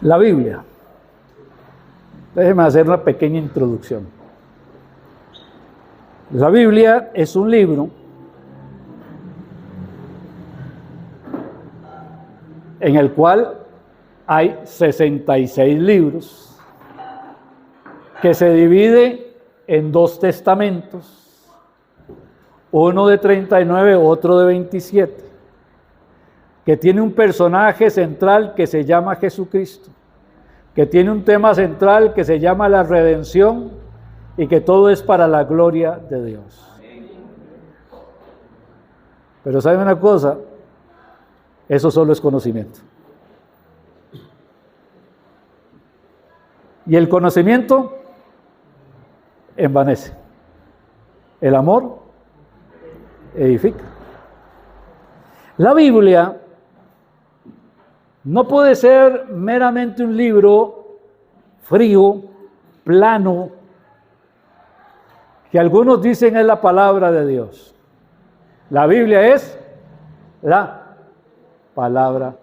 La Biblia. Déjeme hacer una pequeña introducción. La Biblia es un libro en el cual hay 66 libros que se divide en 2 testamentos, uno de 39, otro de 27, que tiene un personaje central que se llama Jesucristo, que tiene un tema central que se llama la redención y que todo es para la gloria de Dios. Pero ¿saben una cosa? Eso solo es conocimiento. Y el conocimiento envanece. El amor edifica. La Biblia no puede ser meramente un libro frío, plano, que algunos dicen es la palabra de Dios. La Biblia es la palabra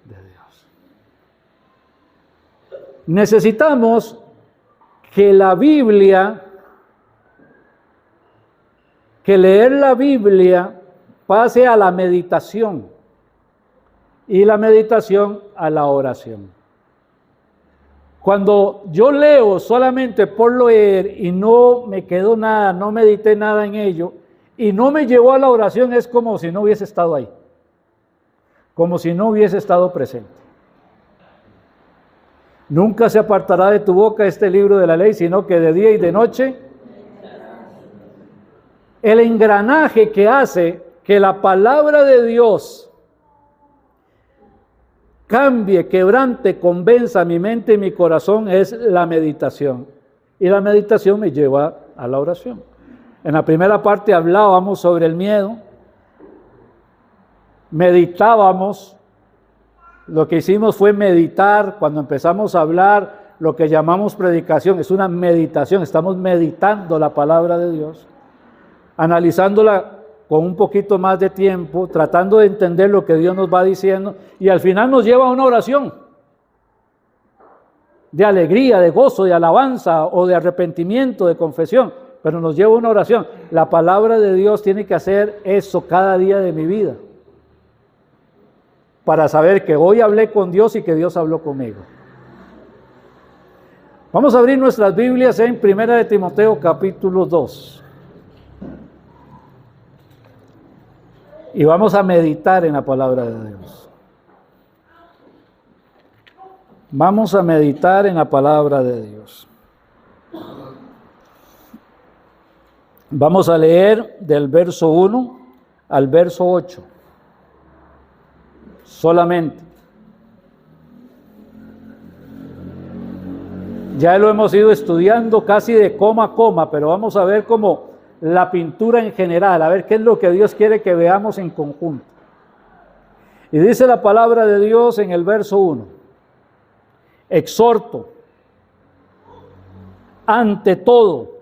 de Dios. Necesitamos que la Biblia, que leer la Biblia pase a la meditación y la meditación a la oración. Cuando yo leo solamente por leer y no me quedó nada, no medité nada en ello y no me llevó a la oración, es como si no hubiese estado ahí, como si no hubiese estado presente. Nunca se apartará de tu boca este libro de la ley, sino que de día y de noche. El engranaje que hace que la palabra de Dios cambie, quebrante, convenza mi mente y mi corazón es la meditación. Y la meditación me lleva a la oración. En la primera parte hablábamos sobre el miedo, meditábamos, lo que hicimos fue meditar. Cuando empezamos a hablar, lo que llamamos predicación es una meditación, estamos meditando la palabra de Dios, analizándola con un poquito más de tiempo, tratando de entender lo que Dios nos va diciendo, y al final nos lleva a una oración de alegría, de gozo, de alabanza o de arrepentimiento, de confesión, pero nos lleva a una oración. La palabra de Dios tiene que hacer eso cada día de mi vida, para saber que hoy hablé con Dios y que Dios habló conmigo. Vamos a abrir nuestras Biblias en 1 de Timoteo capítulo 2. Y vamos a meditar en la palabra de Dios. Vamos a meditar en la palabra de Dios. Vamos a leer del verso 1 al verso 8. Solamente. Ya lo hemos ido estudiando casi de coma a coma, pero vamos a ver cómo la pintura en general, a ver qué es lo que Dios quiere que veamos en conjunto. Y dice la palabra de Dios en el verso 1: exhorto ante todo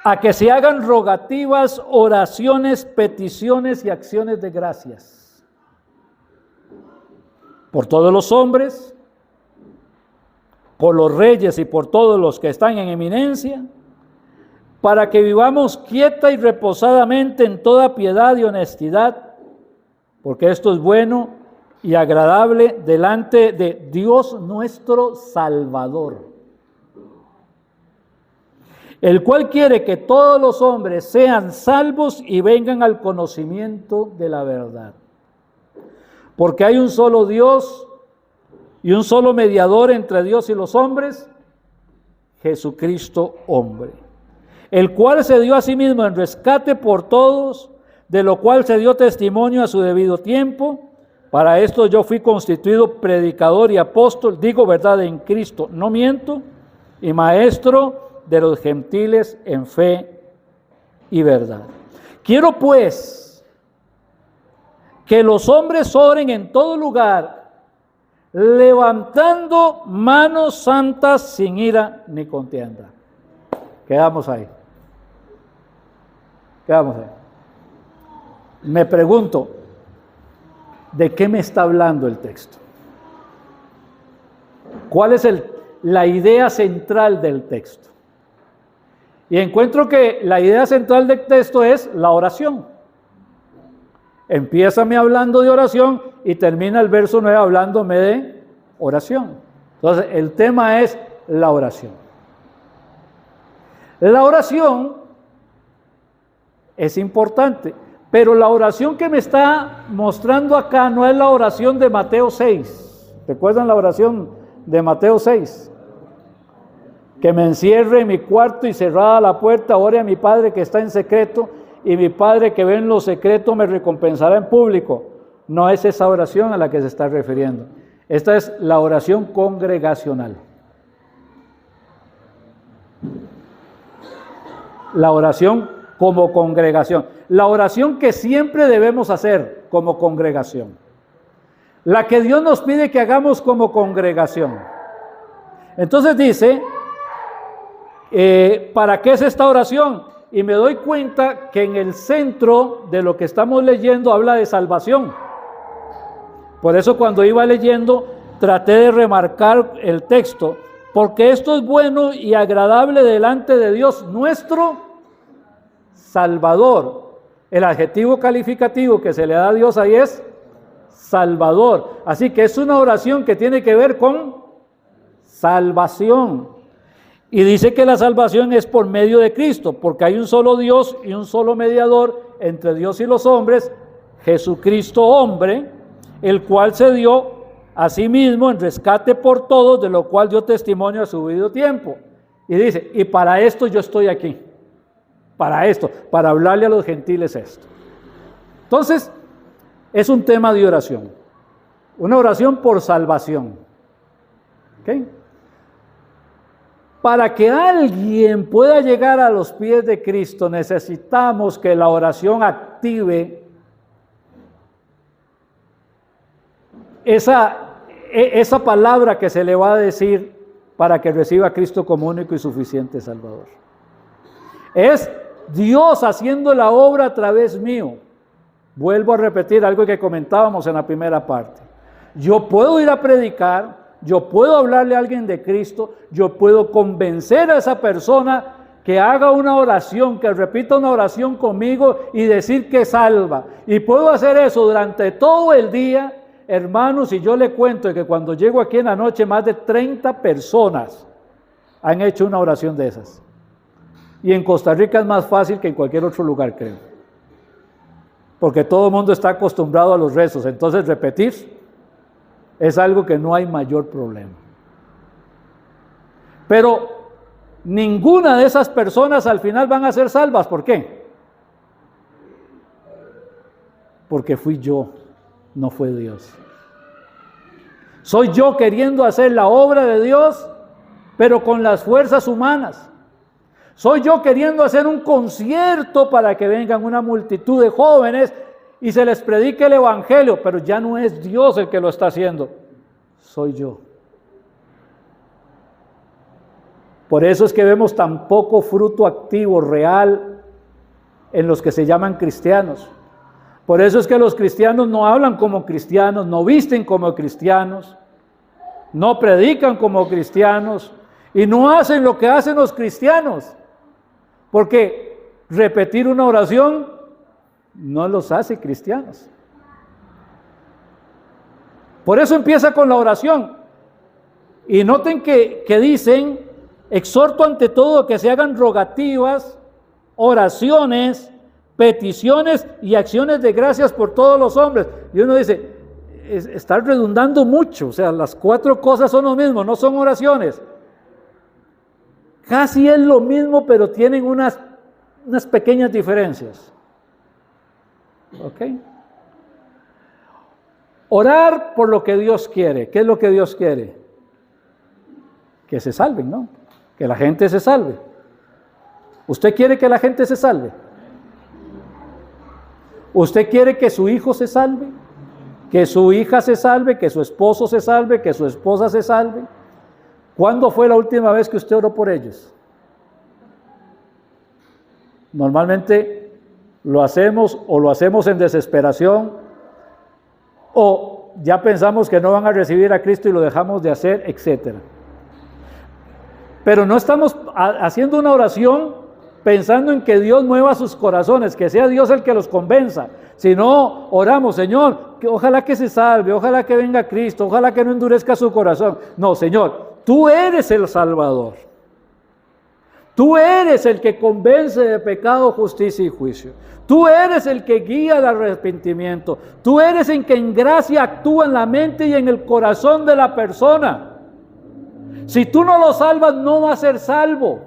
a que se hagan rogativas, oraciones, peticiones y acciones de gracias por todos los hombres, por los reyes y por todos los que están en eminencia, para que vivamos quieta y reposadamente en toda piedad y honestidad, porque esto es bueno y agradable delante de Dios nuestro Salvador, el cual quiere que todos los hombres sean salvos y vengan al conocimiento de la verdad. Porque hay un solo Dios y un solo mediador entre Dios y los hombres, Jesucristo hombre, el cual se dio a sí mismo en rescate por todos, de lo cual se dio testimonio a su debido tiempo. Para esto yo fui constituido predicador y apóstol, digo verdad en Cristo, no miento, y maestro de los gentiles en fe y verdad. Quiero pues que los hombres oren en todo lugar, levantando manos santas sin ira ni contienda. Quedamos ahí. Me pregunto, ¿de qué me está hablando el texto? ¿Cuál es la idea central del texto? Y encuentro que la idea central del texto es la oración. Empiézame hablando de oración y termina el verso 9 hablándome de oración. Entonces, el tema es la oración. La oración es importante, pero la oración que me está mostrando acá no es la oración de Mateo 6. ¿Recuerdan la oración de Mateo 6? Que me encierre en mi cuarto y cerrada la puerta, ore a mi Padre que está en secreto, y mi Padre que ve en lo secreto me recompensará en público. No es esa oración a la que se está refiriendo. Esta es la oración congregacional. La oración como congregación. La oración que siempre debemos hacer como congregación. La que Dios nos pide que hagamos como congregación. Entonces dice, ¿para qué es esta oración? Y me doy cuenta que en el centro de lo que estamos leyendo habla de salvación. Por eso cuando iba leyendo traté de remarcar el texto, porque esto es bueno y agradable delante de Dios nuestro Salvador. El adjetivo calificativo que se le da a Dios ahí es Salvador. Así que es una oración que tiene que ver con salvación. Y dice que la salvación es por medio de Cristo, porque hay un solo Dios y un solo mediador entre Dios y los hombres, Jesucristo hombre, el cual se dio a sí mismo en rescate por todos, de lo cual dio testimonio a su debido tiempo. Y dice, y para esto yo estoy aquí, para esto, para hablarle a los gentiles esto. Entonces, es un tema de oración, una oración por salvación. ¿Ok? Para que alguien pueda llegar a los pies de Cristo, necesitamos que la oración active esa palabra que se le va a decir para que reciba a Cristo como único y suficiente Salvador. Es Dios haciendo la obra a través mío. Vuelvo a repetir algo que comentábamos en la primera parte. Yo puedo ir a predicar, yo puedo hablarle a alguien de Cristo, yo puedo convencer a esa persona que haga una oración, que repita una oración conmigo y decir que salva. Y puedo hacer eso durante todo el día, hermanos, y yo le cuento que cuando llego aquí en la noche, más de 30 personas han hecho una oración de esas. Y en Costa Rica es más fácil que en cualquier otro lugar, creo. Porque todo el mundo está acostumbrado a los rezos, entonces repetir es algo que no hay mayor problema. Pero ninguna de esas personas al final van a ser salvas. ¿Por qué? Porque fui yo, no fue Dios. Soy yo queriendo hacer la obra de Dios, pero con las fuerzas humanas. Soy yo queriendo hacer un concierto para que vengan una multitud de jóvenes y se les predique el evangelio, pero ya no es Dios el que lo está haciendo, soy yo. Por eso es que vemos tan poco fruto activo, real, en los que se llaman cristianos. Por eso es que los cristianos no hablan como cristianos, no visten como cristianos, no predican como cristianos y no hacen lo que hacen los cristianos. Porque repetir una oración no los hace cristianos. Por eso empieza con la oración. Y noten que dicen, exhorto ante todo que se hagan rogativas, oraciones, peticiones y acciones de gracias por todos los hombres. Y uno dice, está redundando mucho, o sea, las 4 cosas son lo mismo, no son oraciones. Casi es lo mismo, pero tienen unas pequeñas diferencias. ¿Ok? Orar por lo que Dios quiere. ¿Qué es lo que Dios quiere? Que se salven, ¿no? Que la gente se salve. ¿Usted quiere que la gente se salve? ¿Usted quiere que su hijo se salve? ¿Que su hija se salve? ¿Que su esposo se salve? ¿Que su esposa se salve? ¿Cuándo fue la última vez que usted oró por ellos? Normalmente lo hacemos en desesperación o ya pensamos que no van a recibir a Cristo y lo dejamos de hacer, etc. Pero no estamos haciendo una oración pensando en que Dios mueva sus corazones, que sea Dios el que los convenza, sino oramos, Señor, que ojalá que se salve, ojalá que venga Cristo, ojalá que no endurezca su corazón. No, Señor, tú eres el Salvador. Tú eres el que convence de pecado, justicia y juicio. Tú eres el que guía al arrepentimiento. Tú eres el que en gracia actúa en la mente y en el corazón de la persona. Si tú no lo salvas, no va a ser salvo.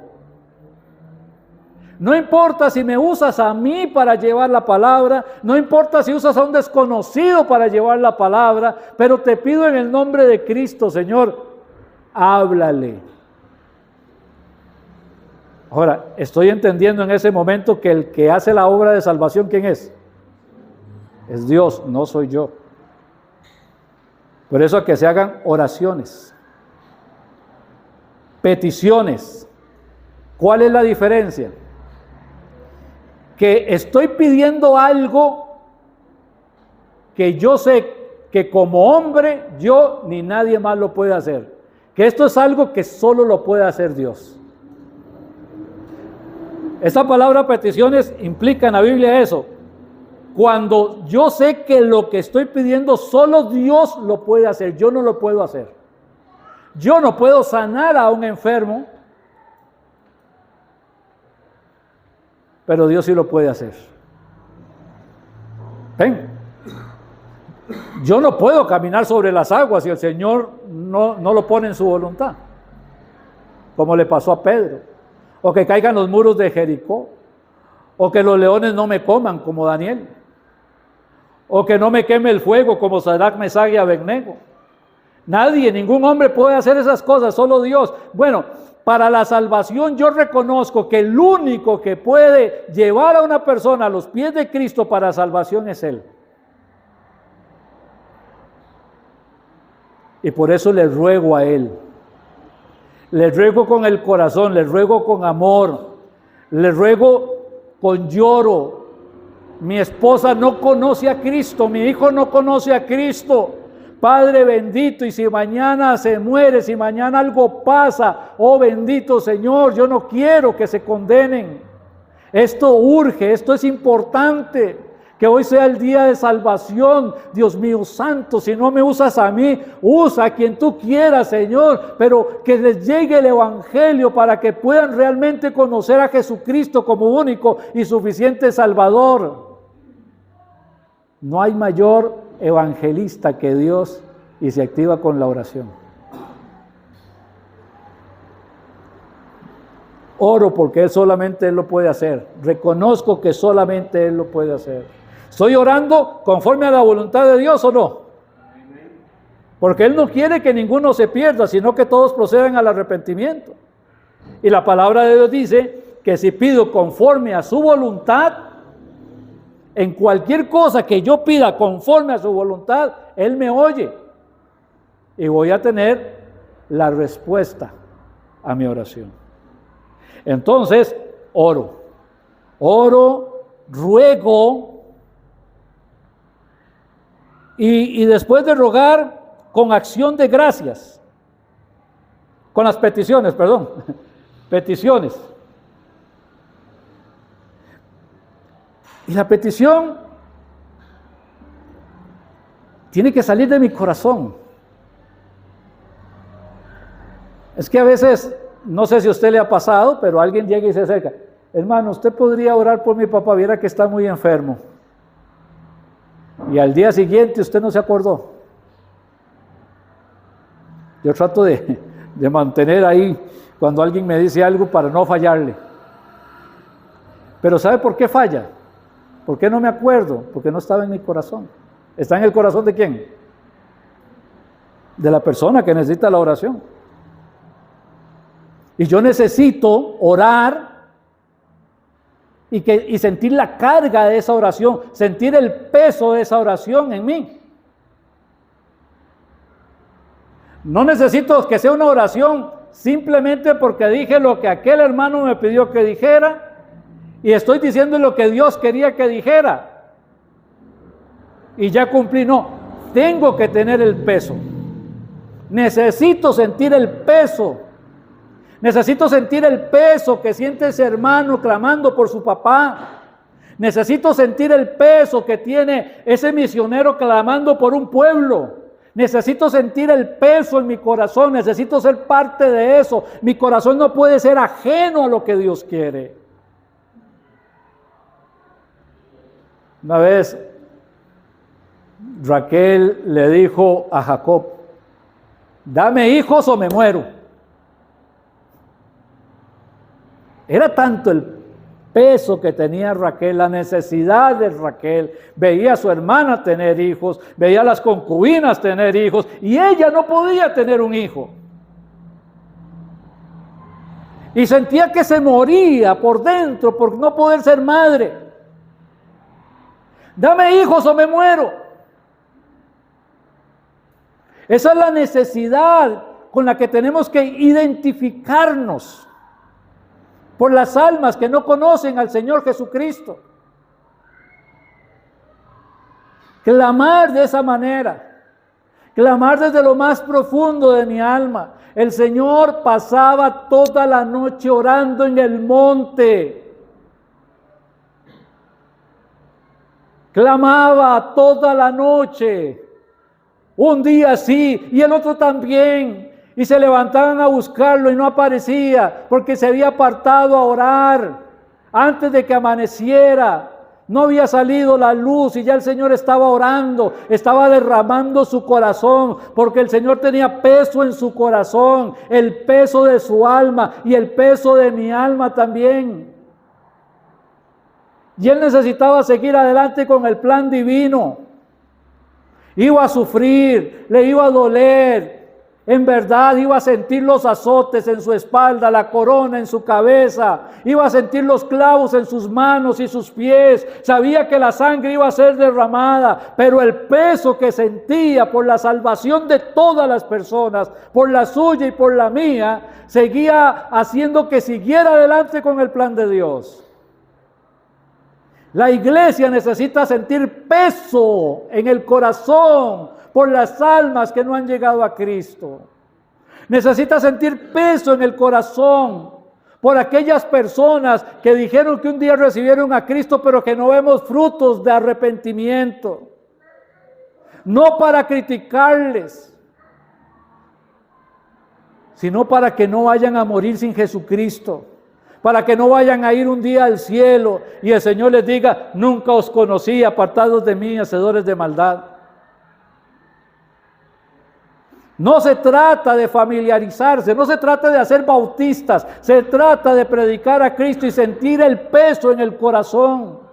No importa si me usas a mí para llevar la palabra, no importa si usas a un desconocido para llevar la palabra, pero te pido en el nombre de Cristo, Señor, háblale. Ahora, estoy entendiendo en ese momento que el que hace la obra de salvación, ¿quién es? Es Dios, no soy yo. Por eso que se hagan oraciones, peticiones. ¿Cuál es la diferencia? Que estoy pidiendo algo que yo sé que como hombre yo ni nadie más lo puede hacer. Que esto es algo que solo lo puede hacer Dios. Esta palabra peticiones implica en la Biblia eso. Cuando yo sé que lo que estoy pidiendo solo Dios lo puede hacer, yo no lo puedo hacer. Yo no puedo sanar a un enfermo, pero Dios sí lo puede hacer. ¿Ven? Yo no puedo caminar sobre las aguas si el Señor no lo pone en su voluntad, como le pasó a Pedro. O que caigan los muros de Jericó, o que los leones no me coman como Daniel, o que no me queme el fuego como Sadrach, Mesach y Abednego. Nadie, ningún hombre puede hacer esas cosas, solo Dios. Bueno, para la salvación yo reconozco que el único que puede llevar a una persona a los pies de Cristo para salvación es Él. Y por eso le ruego a Él. Le ruego con el corazón, le ruego con amor, le ruego con lloro. Mi esposa no conoce a Cristo, mi hijo no conoce a Cristo. Padre bendito, y si mañana se muere, si mañana algo pasa, oh bendito Señor, yo no quiero que se condenen. Esto urge, esto es importante. Que hoy sea el día de salvación. Dios mío santo, si no me usas a mí, usa a quien tú quieras, Señor, pero que les llegue el evangelio para que puedan realmente conocer a Jesucristo como único y suficiente Salvador. No hay mayor evangelista que Dios, y se activa con la oración. Oro porque solamente Él lo puede hacer. Reconozco que solamente Él lo puede hacer. ¿Estoy orando conforme a la voluntad de Dios o no? Porque Él no quiere que ninguno se pierda, sino que todos procedan al arrepentimiento. Y la palabra de Dios dice que si pido conforme a su voluntad, en cualquier cosa que yo pida conforme a su voluntad, Él me oye. Y voy a tener la respuesta a mi oración. Entonces, oro, ruego, y después de rogar, con acción de gracias, con las peticiones, peticiones. Y la petición tiene que salir de mi corazón. Es que a veces, no sé si a usted le ha pasado, pero alguien llega y se acerca. Hermano, usted podría orar por mi papá, viera que está muy enfermo. Y al día siguiente usted no se acordó. Yo trato de mantener ahí cuando alguien me dice algo para no fallarle. Pero ¿sabe por qué falla? ¿Por qué no me acuerdo? Porque no estaba en mi corazón. ¿Está en el corazón de quién? De la persona que necesita la oración. Y yo necesito orar y sentir la carga de esa oración, sentir el peso de esa oración en mí. No necesito que sea una oración simplemente porque dije lo que aquel hermano me pidió que dijera y estoy diciendo lo que Dios quería que dijera y ya cumplí. No, tengo que tener el peso. Necesito sentir el peso. Necesito sentir el peso que siente ese hermano clamando por su papá. Necesito sentir el peso que tiene ese misionero clamando por un pueblo. Necesito sentir el peso en mi corazón. Necesito ser parte de eso. Mi corazón no puede ser ajeno a lo que Dios quiere. Una vez Raquel le dijo a Jacob: dame hijos o me muero. Era tanto el peso que tenía Raquel, la necesidad de Raquel. Veía a su hermana tener hijos, veía a las concubinas tener hijos, y ella no podía tener un hijo. Y sentía que se moría por dentro por no poder ser madre. Dame hijos o me muero. Esa es la necesidad con la que tenemos que identificarnos por las almas que no conocen al Señor Jesucristo. Clamar de esa manera, clamar desde lo más profundo de mi alma. El Señor pasaba toda la noche orando en el monte. Clamaba toda la noche. Un día sí y el otro también. Y se levantaban a buscarlo y no aparecía porque se había apartado a orar antes de que amaneciera. No había salido la luz y ya el Señor estaba orando, estaba derramando su corazón, porque el Señor tenía peso en su corazón, el peso de su alma y el peso de mi alma también. Y él necesitaba seguir adelante con el plan divino. Iba a sufrir, le iba a doler. En verdad iba a sentir los azotes en su espalda, la corona en su cabeza. Iba a sentir los clavos en sus manos y sus pies. Sabía que la sangre iba a ser derramada, pero el peso que sentía por la salvación de todas las personas, por la suya y por la mía, seguía haciendo que siguiera adelante con el plan de Dios. La iglesia necesita sentir peso en el corazón por las almas que no han llegado a Cristo. Necesita sentir peso en el corazón por aquellas personas que dijeron que un día recibieron a Cristo, pero que no vemos frutos de arrepentimiento. No para criticarles, sino para que no vayan a morir sin Jesucristo. Para que no vayan a ir un día al cielo y el Señor les diga: nunca os conocí, apartados de mí, hacedores de maldad. No se trata de familiarizarse, no se trata de hacer bautistas, se trata de predicar a Cristo y sentir el peso en el corazón.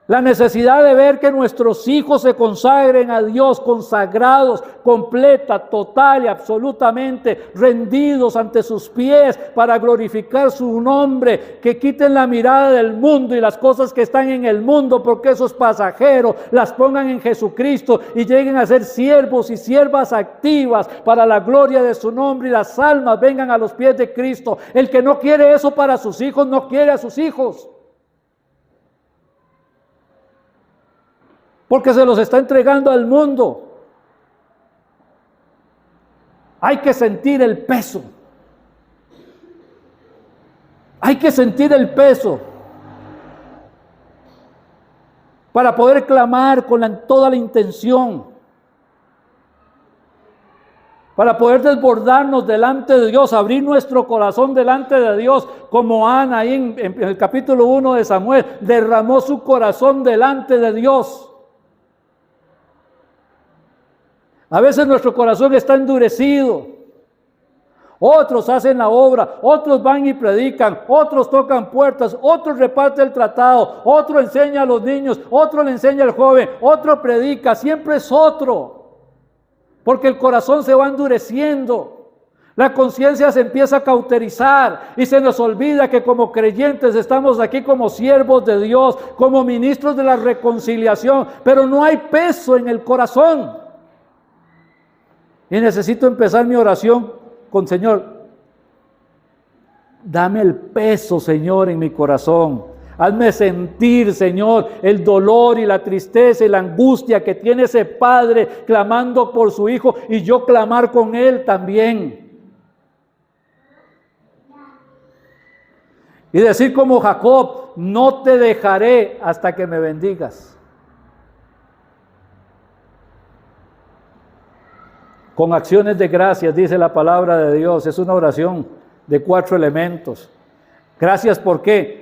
La necesidad de ver que nuestros hijos se consagren a Dios, consagrados, completa, total y absolutamente, rendidos ante sus pies para glorificar su nombre, que quiten la mirada del mundo y las cosas que están en el mundo, porque eso es pasajero, las pongan en Jesucristo y lleguen a ser siervos y siervas activas para la gloria de su nombre y las almas vengan a los pies de Cristo. El que no quiere eso para sus hijos, no quiere a sus hijos. Porque se los está entregando al mundo. Hay que sentir el peso. Hay que sentir el peso para poder clamar con toda la intención, para poder desbordarnos delante de Dios, abrir nuestro corazón delante de Dios, como Ana ahí en el capítulo 1 de Samuel, derramó su corazón delante de Dios. A veces nuestro corazón está endurecido. Otros hacen la obra, otros van y predican, otros tocan puertas, otros reparten el tratado, otro enseña a los niños, otro le enseña al joven, otro predica, siempre es otro. Porque el corazón se va endureciendo. La conciencia se empieza a cauterizar y se nos olvida que como creyentes estamos aquí como siervos de Dios, como ministros de la reconciliación, pero no hay peso en el corazón. Y necesito empezar mi oración con: Señor, dame el peso, Señor, en mi corazón. Hazme sentir, Señor, el dolor y la tristeza y la angustia que tiene ese padre clamando por su hijo y yo clamar con él también. Y decir como Jacob, no te dejaré hasta que me bendigas. Con acciones de gracias, dice la palabra de Dios. Es una oración de 4 elementos. Gracias, ¿por qué?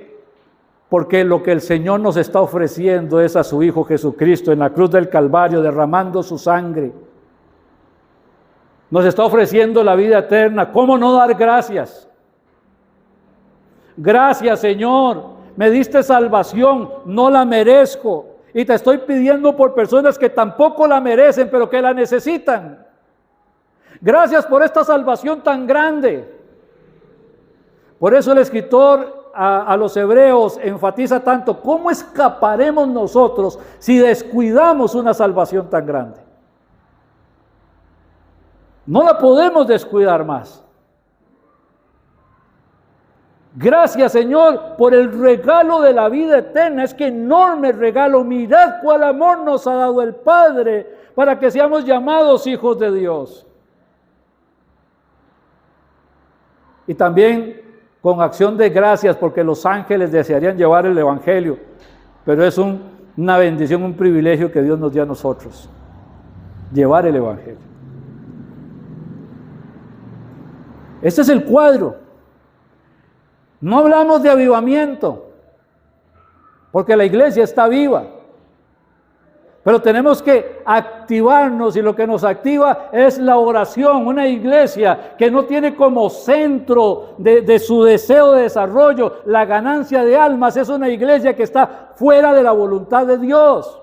Porque lo que el Señor nos está ofreciendo es a su Hijo Jesucristo en la cruz del Calvario, derramando su sangre. Nos está ofreciendo la vida eterna. ¿Cómo no dar gracias? Gracias, Señor. Me diste salvación, no la merezco. Y te estoy pidiendo por personas que tampoco la merecen, pero que la necesitan. Gracias por esta salvación tan grande. Por eso el escritor a los hebreos enfatiza tanto, ¿cómo escaparemos nosotros si descuidamos una salvación tan grande? No la podemos descuidar más. Gracias, Señor, por el regalo de la vida eterna. Es que enorme regalo. Mirad cuál amor nos ha dado el Padre para que seamos llamados hijos de Dios. Y también con acción de gracias, porque los ángeles desearían llevar el Evangelio, pero es una bendición, un privilegio que Dios nos dio a nosotros, llevar el Evangelio. Este es el cuadro. No hablamos de avivamiento, porque la iglesia está viva, pero tenemos que activarnos y lo que nos activa es la oración. Una iglesia que no tiene como centro de su deseo de desarrollo la ganancia de almas, es una iglesia que está fuera de la voluntad de Dios.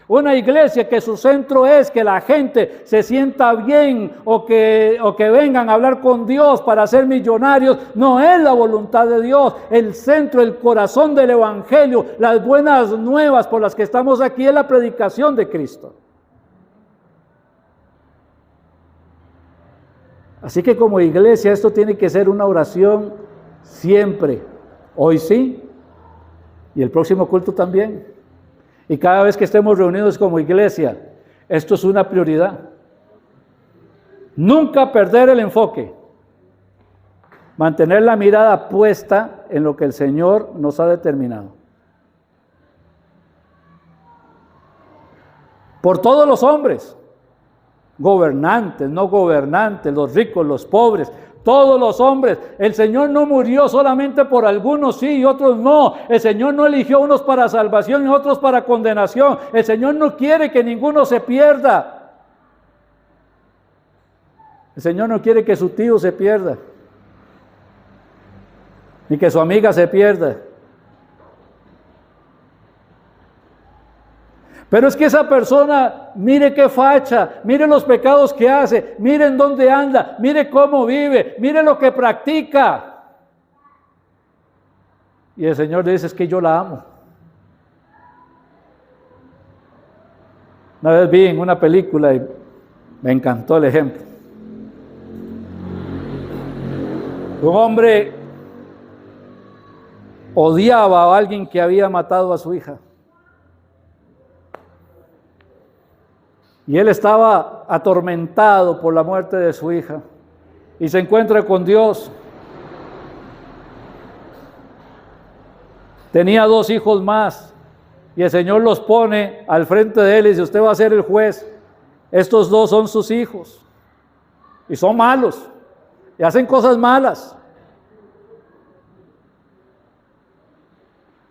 Una iglesia que su centro es que la gente se sienta bien o que vengan a hablar con Dios para ser millonarios, no es la voluntad de Dios. El centro, el corazón del Evangelio, las buenas nuevas por las que estamos aquí es la predicación de Cristo. Así que como iglesia esto tiene que ser una oración siempre. Hoy sí, y el próximo culto también. Y cada vez que estemos reunidos como iglesia, esto es una prioridad. Nunca perder el enfoque. Mantener la mirada puesta en lo que el Señor nos ha determinado. Por todos los hombres, gobernantes, no gobernantes, los ricos, los pobres, todos los hombres. El Señor no murió solamente por algunos sí y otros no. El Señor no eligió unos para salvación y otros para condenación. El Señor no quiere que ninguno se pierda. El Señor no quiere que su tío se pierda, ni que su amiga se pierda. Pero es que esa persona, mire qué facha, mire los pecados que hace, mire en dónde anda, mire cómo vive, mire lo que practica. Y el Señor le dice, es que yo la amo. Una vez vi en una película y me encantó el ejemplo. Un hombre odiaba a alguien que había matado a su hija. Y él estaba atormentado por la muerte de su hija. Y se encuentra con Dios. Tenía 2 hijos más. Y el Señor los pone al frente de él y dice, usted va a ser el juez. Estos 2 son sus hijos. Y son malos. Y hacen cosas malas.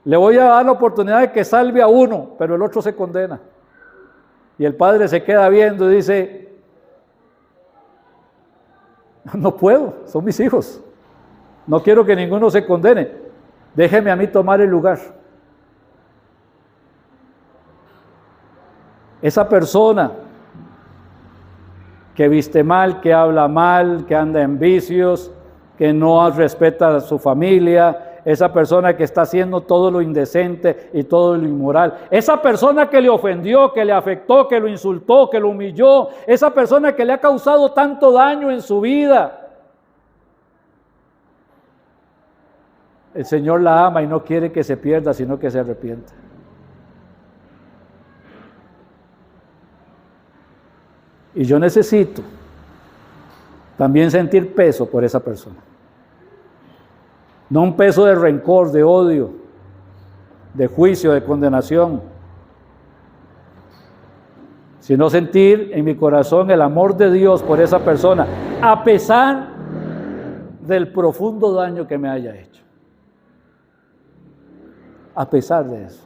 Le voy a dar la oportunidad de que salve a uno, pero el otro se condena. Y el padre se queda viendo y dice, no puedo, son mis hijos. No quiero que ninguno se condene. Déjeme a mí tomar el lugar. Esa persona que viste mal, que habla mal, que anda en vicios, que no respeta a su familia, esa persona que está haciendo todo lo indecente y todo lo inmoral, esa persona que le ofendió, que le afectó, que lo insultó, que lo humilló, esa persona que le ha causado tanto daño en su vida, el Señor la ama y no quiere que se pierda, sino que se arrepienta. Y yo necesito también sentir peso por esa persona. No un peso de rencor, de odio, de juicio, de condenación, sino sentir en mi corazón el amor de Dios por esa persona, a pesar del profundo daño que me haya hecho. A pesar de eso.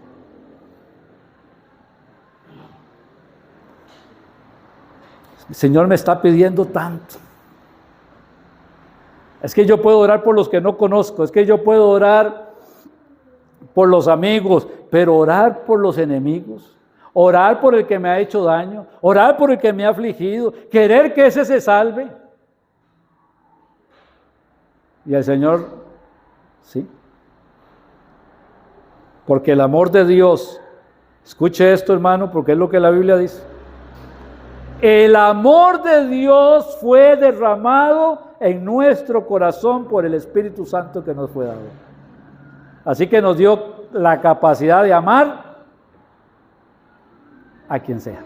El Señor me está pidiendo tanto. Es que yo puedo orar por los que no conozco, es que yo puedo orar por los amigos, pero orar por los enemigos, orar por el que me ha hecho daño, orar por el que me ha afligido, querer que ese se salve. Y el Señor, sí. Porque el amor de Dios, escuche esto, hermano, porque es lo que la Biblia dice. El amor de Dios fue derramado en nuestro corazón por el Espíritu Santo que nos fue dado. Así que nos dio la capacidad de amar a quien sea.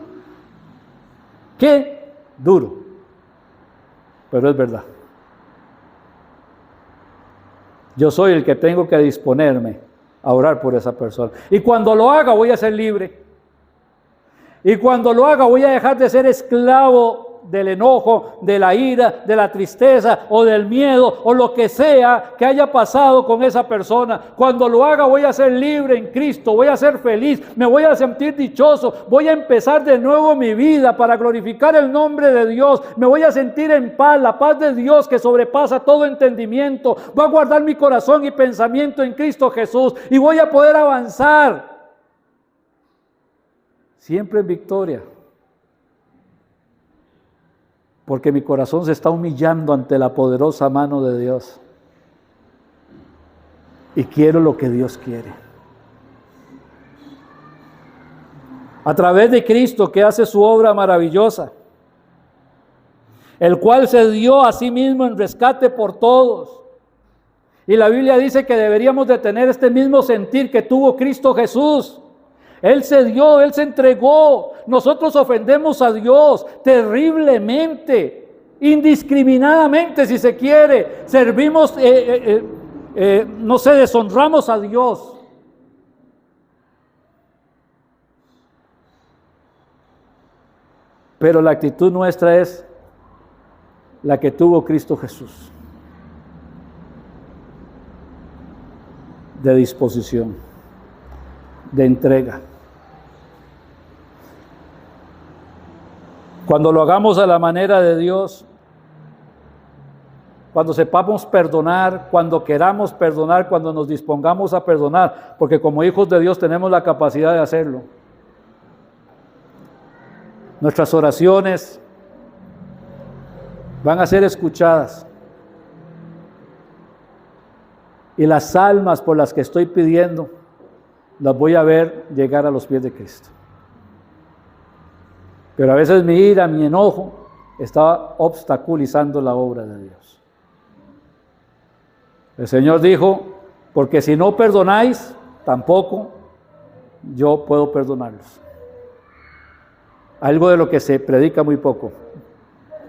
Qué duro, pero es verdad. Yo soy el que tengo que disponerme a orar por esa persona. Y cuando lo haga voy a ser libre. Y cuando lo haga voy a dejar de ser esclavo del enojo, de la ira, de la tristeza o del miedo o lo que sea que haya pasado con esa persona. Cuando lo haga voy a ser libre en Cristo, voy a ser feliz, me voy a sentir dichoso, voy a empezar de nuevo mi vida para glorificar el nombre de Dios, me voy a sentir en paz, la paz de Dios que sobrepasa todo entendimiento, voy a guardar mi corazón y pensamiento en Cristo Jesús y voy a poder avanzar siempre en victoria. Porque mi corazón se está humillando ante la poderosa mano de Dios. Y quiero lo que Dios quiere. A través de Cristo que hace su obra maravillosa, el cual se dio a sí mismo en rescate por todos. Y la Biblia dice que deberíamos de tener este mismo sentir que tuvo Cristo Jesús. Él se dio, Él se entregó. Nosotros ofendemos a Dios terriblemente, indiscriminadamente si se quiere. Servimos, no sé, deshonramos a Dios. Pero la actitud nuestra es la que tuvo Cristo Jesús. De disposición, de entrega. Cuando lo hagamos a la manera de Dios, cuando sepamos perdonar, cuando queramos perdonar, cuando nos dispongamos a perdonar, porque como hijos de Dios tenemos la capacidad de hacerlo. Nuestras oraciones van a ser escuchadas. Y las almas por las que estoy pidiendo, las voy a ver llegar a los pies de Cristo. Pero a veces mi ira, mi enojo, estaba obstaculizando la obra de Dios. El Señor dijo, porque si no perdonáis, tampoco yo puedo perdonarlos. Algo de lo que se predica muy poco,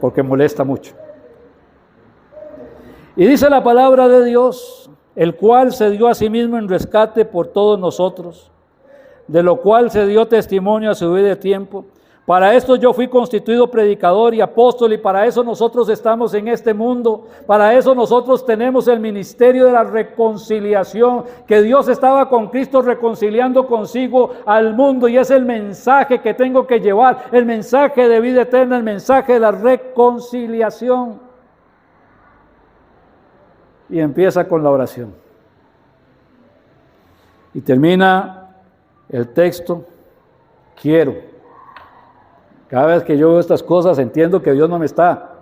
porque molesta mucho. Y dice la palabra de Dios, el cual se dio a sí mismo en rescate por todos nosotros, de lo cual se dio testimonio a su debido tiempo. Para esto yo fui constituido predicador y apóstol, y para eso nosotros estamos en este mundo. Para eso nosotros tenemos el ministerio de la reconciliación, que Dios estaba con Cristo reconciliando consigo al mundo, y es el mensaje que tengo que llevar, el mensaje de vida eterna, el mensaje de la reconciliación. Y empieza con la oración. Y termina el texto, quiero. Cada vez que yo veo estas cosas entiendo que Dios no me está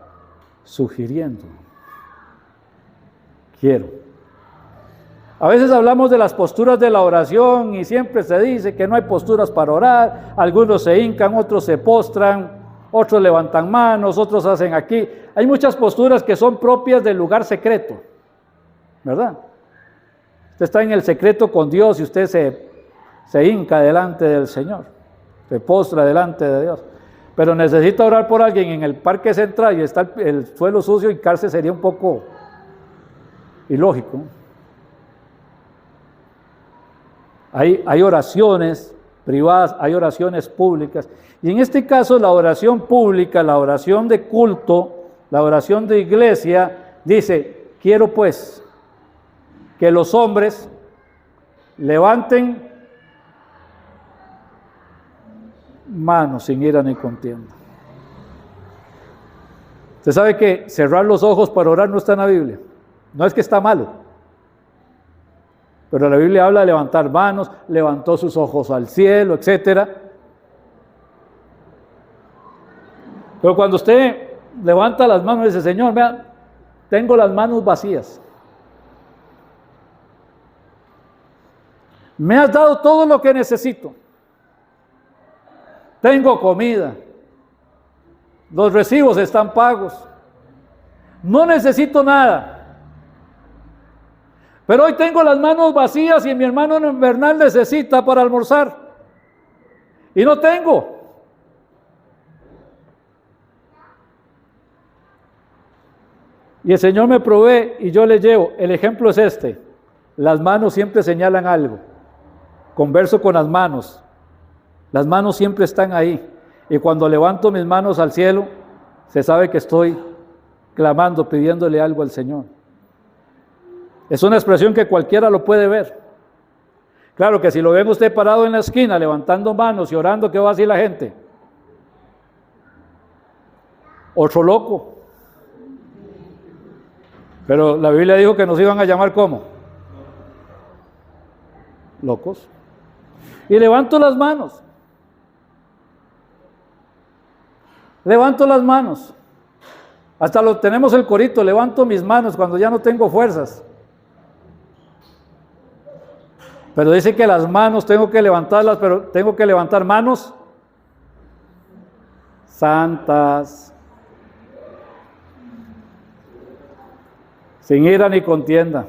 sugiriendo. Quiero. A veces hablamos de las posturas de la oración y siempre se dice que no hay posturas para orar. Algunos se hincan, otros se postran, otros levantan manos, otros hacen aquí. Hay muchas posturas que son propias del lugar secreto, ¿verdad? Usted está en el secreto con Dios y usted se hinca delante del Señor, se postra delante de Dios. Pero necesita orar por alguien en el parque central y está el suelo sucio, hincarse sería un poco ilógico. Hay oraciones privadas, hay oraciones públicas. Y en este caso la oración pública, la oración de culto, la oración de iglesia, dice: quiero pues que los hombres levanten manos sin ira ni contienda. Usted sabe que cerrar los ojos para orar no está en la Biblia. No es que está malo, pero la Biblia habla de levantar manos, levantó sus ojos al cielo, etc. Pero cuando usted levanta las manos y dice: Señor, vea, tengo las manos vacías. Me has dado todo lo que necesito. Tengo comida. Los recibos están pagos. No necesito nada. Pero hoy tengo las manos vacías y mi hermano Bernal necesita para almorzar. Y no tengo. Y el Señor me provee y yo le llevo. El ejemplo es este. Las manos siempre señalan algo. Converso con las manos. Las manos siempre están ahí. Y cuando levanto mis manos al cielo, se sabe que estoy clamando, pidiéndole algo al Señor. Es una expresión que cualquiera lo puede ver. Claro que si lo ven usted parado en la esquina, levantando manos y orando, ¿qué va a decir la gente? Otro loco. Pero la Biblia dijo que nos iban a llamar ¿cómo? Locos. Y levanto las manos. Levanto las manos. Hasta tenemos el corito, levanto mis manos cuando ya no tengo fuerzas. Pero dice que las manos tengo que levantarlas, pero tengo que levantar manos santas, sin ira ni contienda.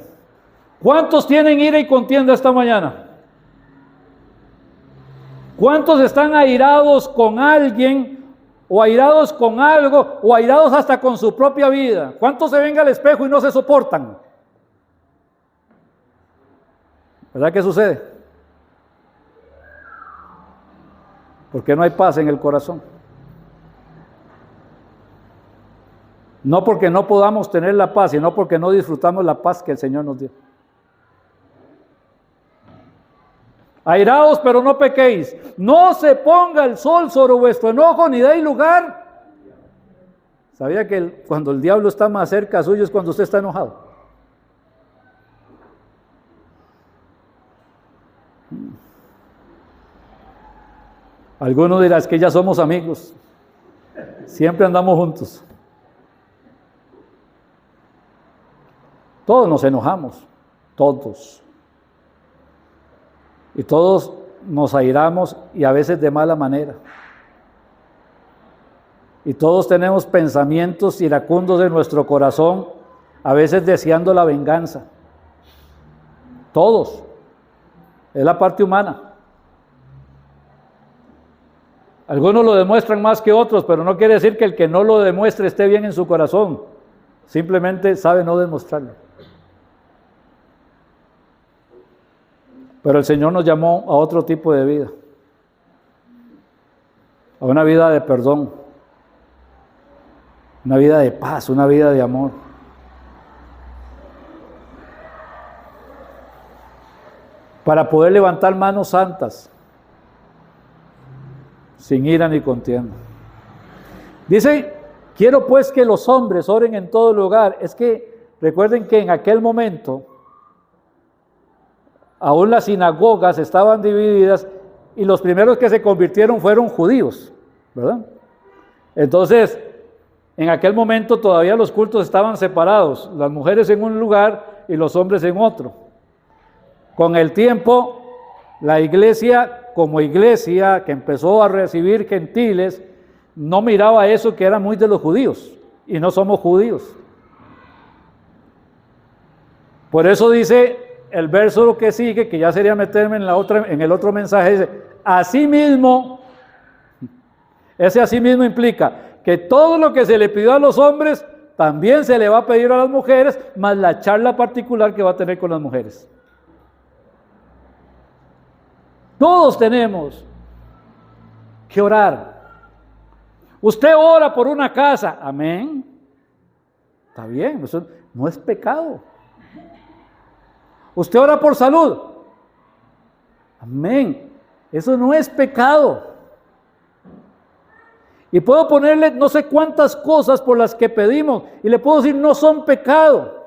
¿Cuántos tienen ira y contienda esta mañana? ¿Cuántos están airados con alguien, o airados con algo, o airados hasta con su propia vida? ¿Cuántos se ven al espejo y no se soportan? ¿Verdad que sucede? Porque no hay paz en el corazón. No porque no podamos tener la paz, sino porque no disfrutamos la paz que el Señor nos dio. Airaos, pero no pequéis. No se ponga el sol sobre vuestro enojo, ni deis lugar. ¿Sabía que cuando el diablo está más cerca suyo es cuando usted está enojado? Algunos dirán: es que ya somos amigos, siempre andamos juntos. Todos nos enojamos, todos. Y todos nos airamos, y a veces de mala manera. Y todos tenemos pensamientos iracundos en nuestro corazón, a veces deseando la venganza. Todos. Es la parte humana. Algunos lo demuestran más que otros, pero no quiere decir que el que no lo demuestre esté bien en su corazón. Simplemente sabe no demostrarlo. Pero el Señor nos llamó a otro tipo de vida. A una vida de perdón. Una vida de paz, una vida de amor. Para poder levantar manos santas, sin ira ni contienda. Dice: quiero pues que los hombres oren en todo lugar. Es que recuerden que en aquel momento aún las sinagogas estaban divididas, y los primeros que se convirtieron fueron judíos, ¿verdad? Entonces, en aquel momento todavía los cultos estaban separados, las mujeres en un lugar y los hombres en otro. Con el tiempo, la iglesia, como iglesia que empezó a recibir gentiles, no miraba eso que era muy de los judíos, y no somos judíos. Por eso dice el verso que sigue, que ya sería meterme en el otro mensaje, dice, asimismo, ese asimismo implica que todo lo que se le pidió a los hombres, también se le va a pedir a las mujeres, más la charla particular que va a tener con las mujeres. Todos tenemos que orar. Usted ora por una casa, amén. Está bien, eso no es pecado. Usted ora por salud, amén. Eso no es pecado. Y puedo ponerle no sé cuántas cosas por las que pedimos y le puedo decir no son pecado.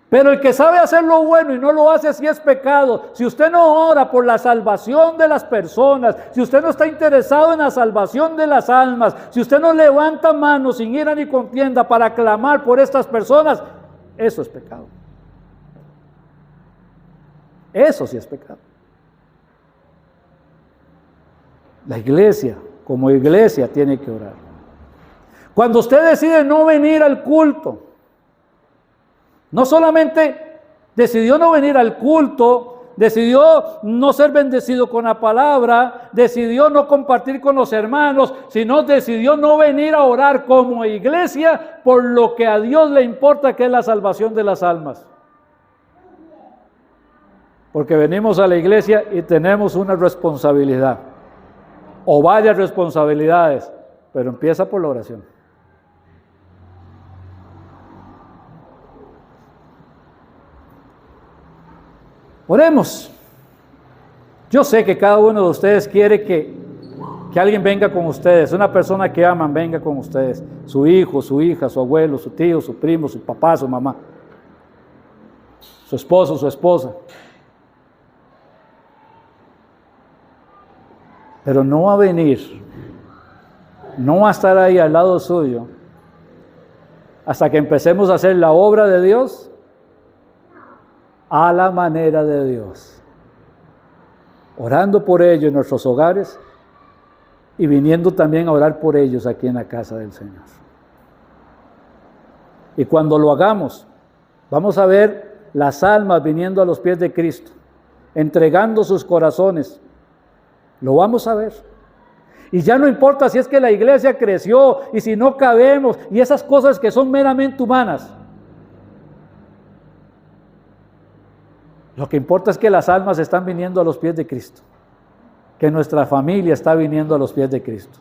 Pero el que sabe hacer lo bueno y no lo hace así es pecado. Si usted no ora por la salvación de las personas, si usted no está interesado en la salvación de las almas, si usted no levanta manos sin ira ni contienda para clamar por estas personas, eso es pecado. Eso sí es pecado. La iglesia, como iglesia, tiene que orar. Cuando usted decide no venir al culto, no solamente decidió no venir al culto, decidió no ser bendecido con la palabra, decidió no compartir con los hermanos, sino decidió no venir a orar como iglesia por lo que a Dios le importa, que es la salvación de las almas. Porque venimos a la iglesia y tenemos una responsabilidad, o varias responsabilidades, pero empieza por la oración. Oremos. Yo sé que cada uno de ustedes quiere que alguien venga con ustedes, una persona que aman venga con ustedes, su hijo, su hija, su abuelo, su tío, su primo, su papá, su mamá, su esposo, su esposa. Pero no va a venir, no va a estar ahí al lado suyo hasta que empecemos a hacer la obra de Dios a la manera de Dios, orando por ellos en nuestros hogares y viniendo también a orar por ellos aquí en la casa del Señor. Y cuando lo hagamos, vamos a ver las almas viniendo a los pies de Cristo, entregando sus corazones. Lo vamos a ver. Y ya no importa si es que la iglesia creció y si no cabemos y esas cosas que son meramente humanas. Lo que importa es que las almas están viniendo a los pies de Cristo, que nuestra familia está viniendo a los pies de Cristo.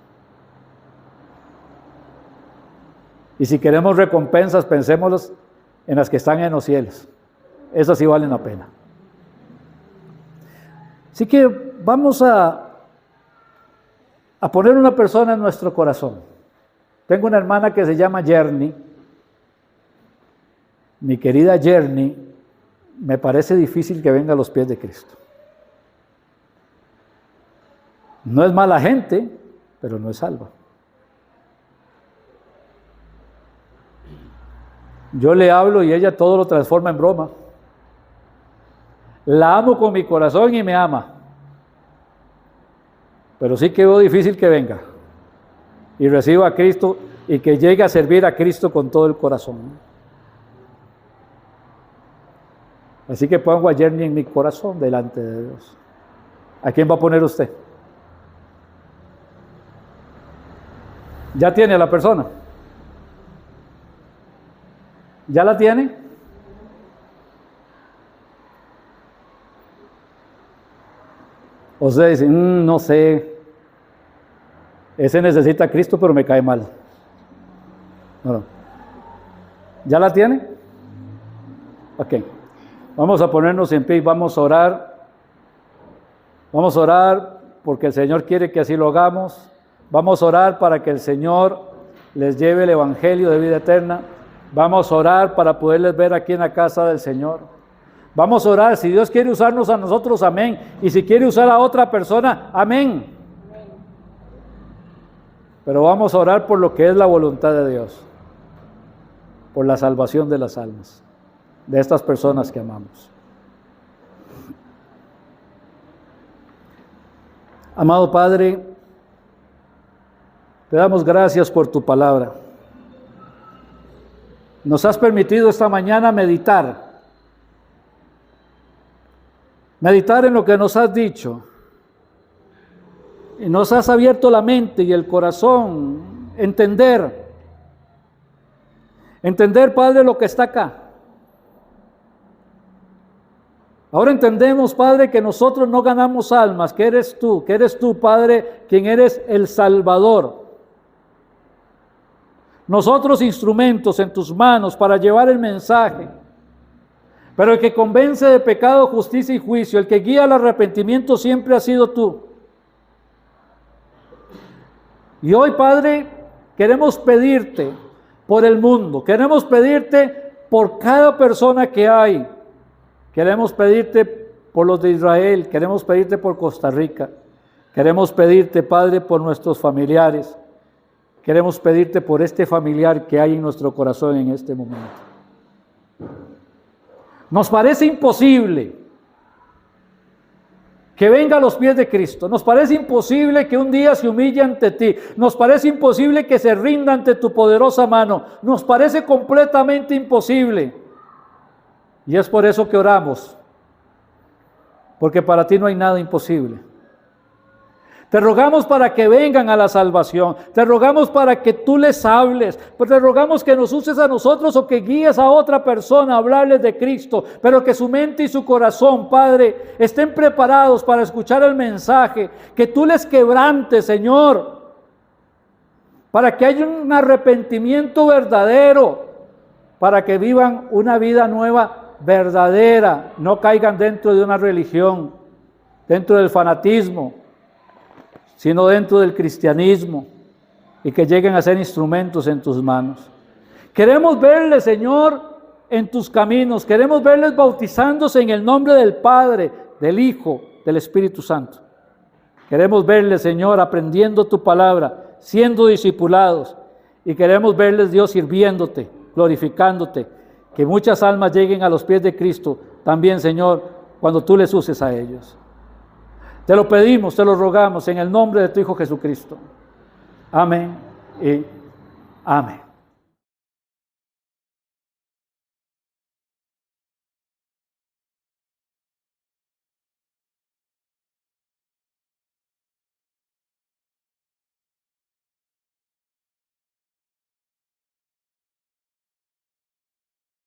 Y si queremos recompensas, pensémoslas en las que están en los cielos. Esas sí valen la pena. Así que vamos a poner una persona en nuestro corazón. Tengo una hermana que se llama Yerny. Mi querida Yerny, me parece difícil que venga a los pies de Cristo. No es mala gente, pero no es salva. Yo le hablo y ella todo lo transforma en broma. La amo con mi corazón y me ama. Pero sí que veo difícil que venga y reciba a Cristo y que llegue a servir a Cristo con todo el corazón. Así que pongo a Yerny en mi corazón delante de Dios. ¿A quién va a poner usted? ¿Ya tiene a la persona? ¿Ya la tiene? O sea, dice, no sé, ese necesita a Cristo, pero me cae mal. No. ¿Ya la tiene? Ok. Vamos a ponernos en pie y vamos a orar. Vamos a orar porque el Señor quiere que así lo hagamos. Vamos a orar para que el Señor les lleve el Evangelio de vida eterna. Vamos a orar para poderles ver aquí en la casa del Señor. Vamos a orar, si Dios quiere usarnos a nosotros, amén. Y si quiere usar a otra persona, amén. Pero vamos a orar por lo que es la voluntad de Dios, por la salvación de las almas, de estas personas que amamos. Amado Padre, te damos gracias por tu palabra. Nos has permitido esta mañana meditar en lo que nos has dicho. Y nos has abierto la mente y el corazón, entender, Padre, lo que está acá. Ahora entendemos, Padre, que nosotros no ganamos almas, que eres tú, Padre, quien eres el Salvador. Nosotros instrumentos en tus manos para llevar el mensaje. Pero el que convence de pecado, justicia y juicio, el que guía al arrepentimiento siempre ha sido tú. Y hoy, Padre, queremos pedirte por el mundo, queremos pedirte por cada persona que hay, queremos pedirte por los de Israel, queremos pedirte por Costa Rica, queremos pedirte, Padre, por nuestros familiares, queremos pedirte por este familiar que hay en nuestro corazón en este momento. Nos parece imposible que venga a los pies de Cristo. Nos parece imposible que un día se humille ante ti. Nos parece imposible que se rinda ante tu poderosa mano. Nos parece completamente imposible. Y es por eso que oramos. Porque para ti no hay nada imposible. Te rogamos para que vengan a la salvación. Te rogamos para que tú les hables. Pues te rogamos que nos uses a nosotros o que guíes a otra persona a hablarles de Cristo. Pero que su mente y su corazón, Padre, estén preparados para escuchar el mensaje. Que tú les quebrantes, Señor. Para que haya un arrepentimiento verdadero. Para que vivan una vida nueva, verdadera. No caigan dentro de una religión. Dentro del fanatismo, sino dentro del cristianismo, y que lleguen a ser instrumentos en tus manos. Queremos verles, Señor, en tus caminos, queremos verles bautizándose en el nombre del Padre, del Hijo, del Espíritu Santo. Queremos verles, Señor, aprendiendo tu palabra, siendo discipulados, y queremos verles, Dios, sirviéndote, glorificándote, que muchas almas lleguen a los pies de Cristo, también, Señor, cuando tú les uses a ellos. Te lo pedimos, te lo rogamos en el nombre de tu Hijo Jesucristo. Amén y amén.